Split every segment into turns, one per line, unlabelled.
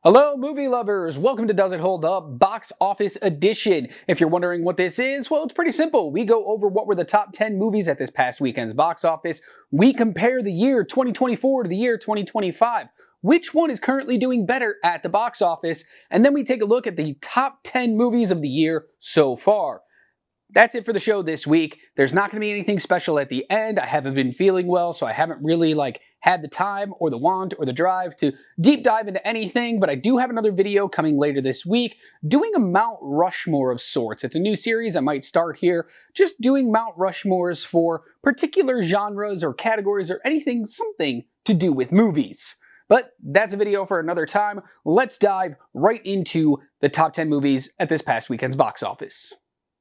Hello, movie lovers! Welcome to Does It Hold Up Box Office Edition. If you're wondering what this is, well, it's pretty simple. We go over what were the top 10 movies at this past weekend's box office. We compare the year 2024 to the year 2025. Which one is currently doing better at the box office? And then we take a look at the top 10 movies of the year so far. That's it for the show this week. There's not going to be anything special at the end. I haven't been feeling well, so I haven't really had the time or the want or the drive to deep dive into anything, but I do have another video coming later this week doing a Mount Rushmore of sorts. It's a new series I might start here, just doing Mount Rushmores for particular genres or categories or anything, something to do with movies. But that's a video for another time. Let's dive right into the top 10 movies at this past weekend's box office.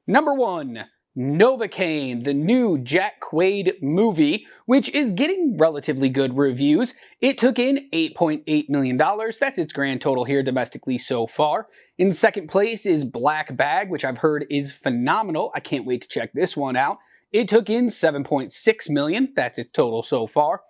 Number 1, Novocaine, the new Jack Quaid movie, which is getting relatively good reviews. It took in $8.8 million. That's its grand total here domestically so far. In second place is Black Bag, which I've heard is phenomenal. I can't wait to check this one out. It took in $7.6 million. That's its total so far.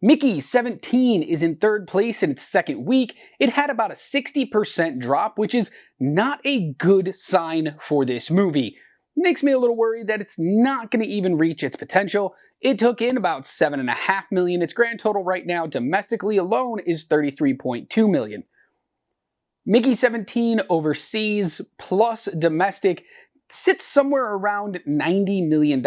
Mickey 17 is in third place in its second week. It had about a 60% drop, which is not a good sign for this movie. Makes me a little worried that it's not going to even reach its potential. It took in about $7.5 million. Its grand total right now domestically alone is $33.2 million. Mickey 17 overseas plus domestic sits somewhere around $90 million.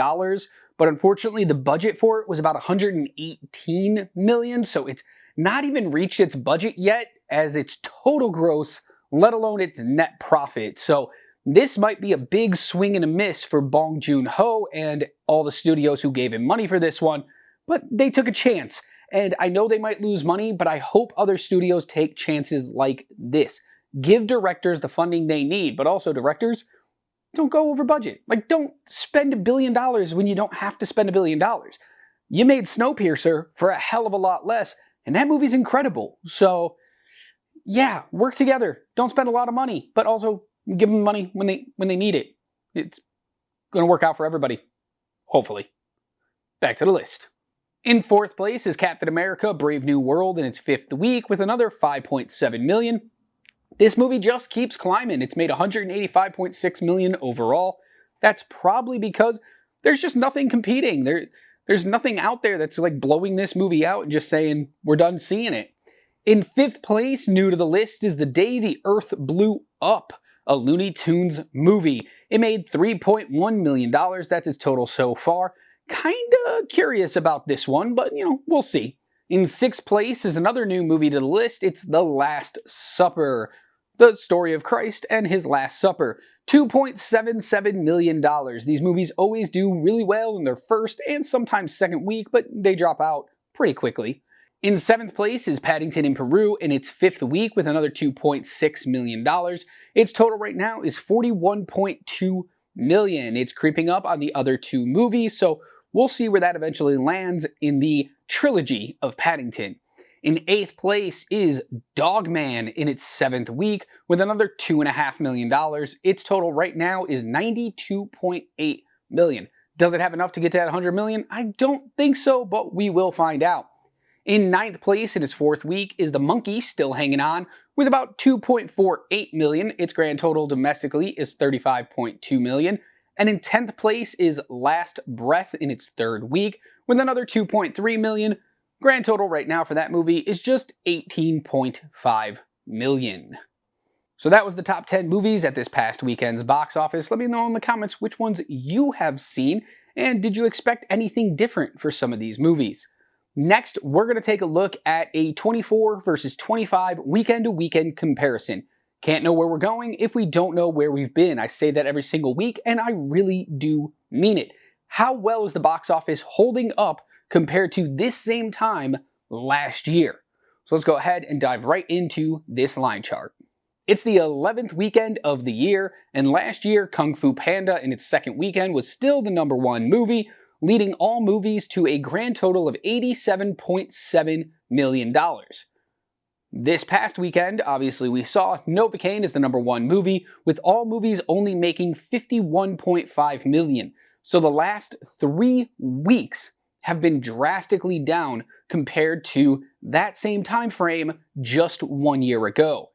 But unfortunately, the budget for it was about $118 million, so it's not even reached its budget yet as its total gross, let alone its net profit. So this might be a big swing and a miss for Bong Joon-ho and all the studios who gave him money for this one, but they took a chance. And I know they might lose money, but I hope other studios take chances like this. Give directors the funding they need, but also directors, don't go over budget. Don't spend $1 billion when you don't have to spend $1 billion. You made Snowpiercer for a hell of a lot less, and that movie's incredible. So, yeah, work together. Don't spend a lot of money, but also give them money when they need it. It's going to work out for everybody, hopefully. Back to the list. In fourth place is Captain America: Brave New World in its fifth week with another $5.7 million. This movie just keeps climbing. It's made $185.6 million overall. That's probably because there's just nothing competing. There's nothing out there that's blowing this movie out and just saying, we're done seeing it. In fifth place, new to the list, is The Day the Earth Blew Up, a Looney Tunes movie. It made $3.1 million. That's its total so far. Kinda curious about this one, but we'll see. In sixth place is another new movie to the list. It's The Last Supper, the story of Christ and his Last Supper. $2.77 million. These movies always do really well in their first and sometimes second week, but they drop out pretty quickly. In seventh place is Paddington in Peru in its fifth week with another $2.6 million. Its total right now is $41.2 million. It's creeping up on the other two movies, so we'll see where that eventually lands in the trilogy of Paddington. In eighth place is Dogman in its seventh week with another $2.5 million. Its total right now is $92.8 million. Does it have enough to get to that $100 million? I don't think so, but we will find out. In ninth place in its fourth week is The Monkey, still hanging on with about $2.48 million. Its grand total domestically is $35.2 million. And in 10th place is Last Breath in its third week with another $2.3 million. Grand total right now for that movie is just $18.5 million. So that was the top 10 movies at this past weekend's box office. Let me know in the comments which ones you have seen, and did you expect anything different for some of these movies? Next, we're going to take a look at a 24 versus 25 weekend-to-weekend comparison. Can't know where we're going if we don't know where we've been. I say that every single week, and I really do mean it. How well is the box office holding up compared to this same time last year? So let's go ahead and dive right into this line chart. It's the 11th weekend of the year, and last year Kung Fu Panda in its second weekend was still the #1 movie, leading all movies to a grand total of $87.7 million. This past weekend, obviously we saw Novocaine is the #1 movie, with all movies only making $51.5 million. So the last 3 weeks have been drastically down compared to that same time frame just 1 year ago.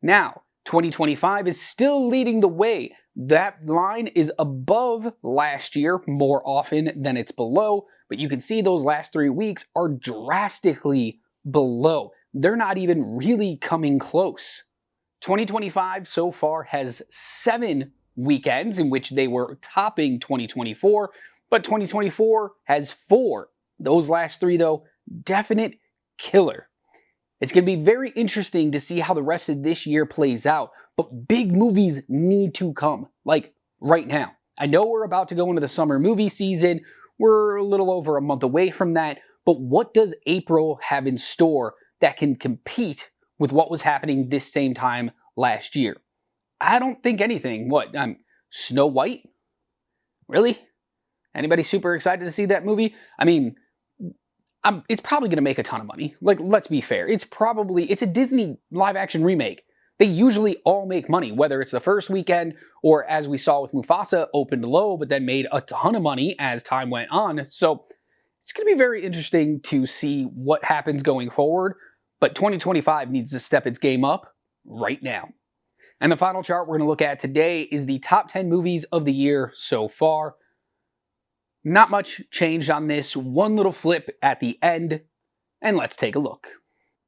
Now, 2025 is still leading the way. That line is above last year more often than it's below, but you can see those last 3 weeks are drastically below. They're not even really coming close. 2025 so far has 7 weekends in which they were topping 2024, but 2024 has 4. Those last 3, though, definite killer. It's going to be very interesting to see how the rest of this year plays out, but big movies need to come, like right now. I know we're about to go into the summer movie season. We're a little over a month away from that, but what does April have in store that can compete with what was happening this same time last year? I don't think anything. What? Snow White? Really? Anybody super excited to see that movie? I mean, it's probably going to make a ton of money. Like, let's be fair. It's a Disney live action remake. They usually all make money, whether it's the first weekend or, as we saw with Mufasa, opened low, but then made a ton of money as time went on. So it's going to be very interesting to see what happens going forward. But 2025 needs to step its game up right now. And the final chart we're going to look at today is the top 10 movies of the year so far. Not much changed on this, one little flip at the end, and let's take a look.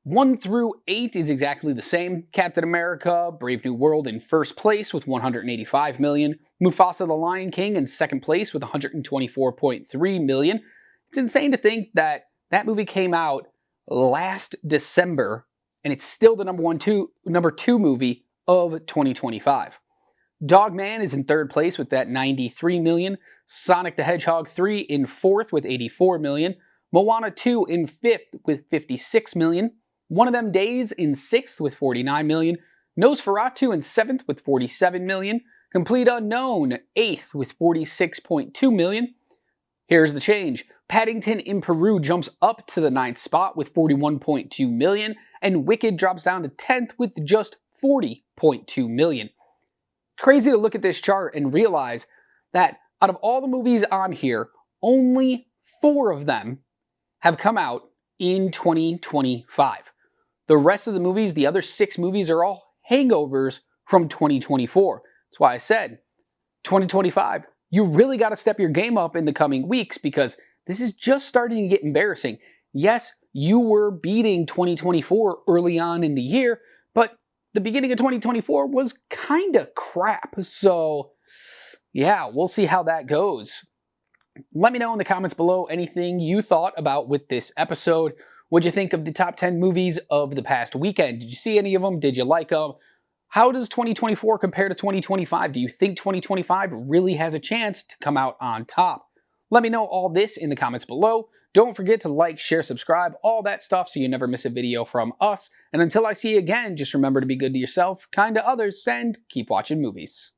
1 through 8 is exactly the same. Captain America, Brave New World in first place with 185 million. Mufasa the Lion King in second place with 124.3 million. It's insane to think that that movie came out last December, and it's still the number 2 movie of 2025. Dogman is in third place with that 93 million. Sonic the Hedgehog 3 in fourth with 84 million. Moana 2 in fifth with 56 million. One of Them Days in sixth with 49 million. Nosferatu in seventh with 47 million. Complete Unknown, eighth with 46.2 million. Here's the change. Paddington in Peru jumps up to the 9th spot with 41.2 million, and Wicked drops down to 10th with just 40.2 million. Crazy to look at this chart and realize that out of all the movies on here, only 4 of them have come out in 2025. The rest of the movies, the other 6 movies, are all hangovers from 2024. That's why I said 2025, you really got to step your game up in the coming weeks, because this is just starting to get embarrassing. Yes, you were beating 2024 early on in the year, but the beginning of 2024 was kind of crap. So yeah, we'll see how that goes. Let me know in the comments below anything you thought about with this episode. What'd you think of the top 10 movies of the past weekend? Did you see any of them? Did you like them? How does 2024 compare to 2025? Do you think 2025 really has a chance to come out on top? Let me know all this in the comments below. Don't forget to like, share, subscribe, all that stuff so you never miss a video from us. And until I see you again, just remember to be good to yourself, kind to others, and keep watching movies.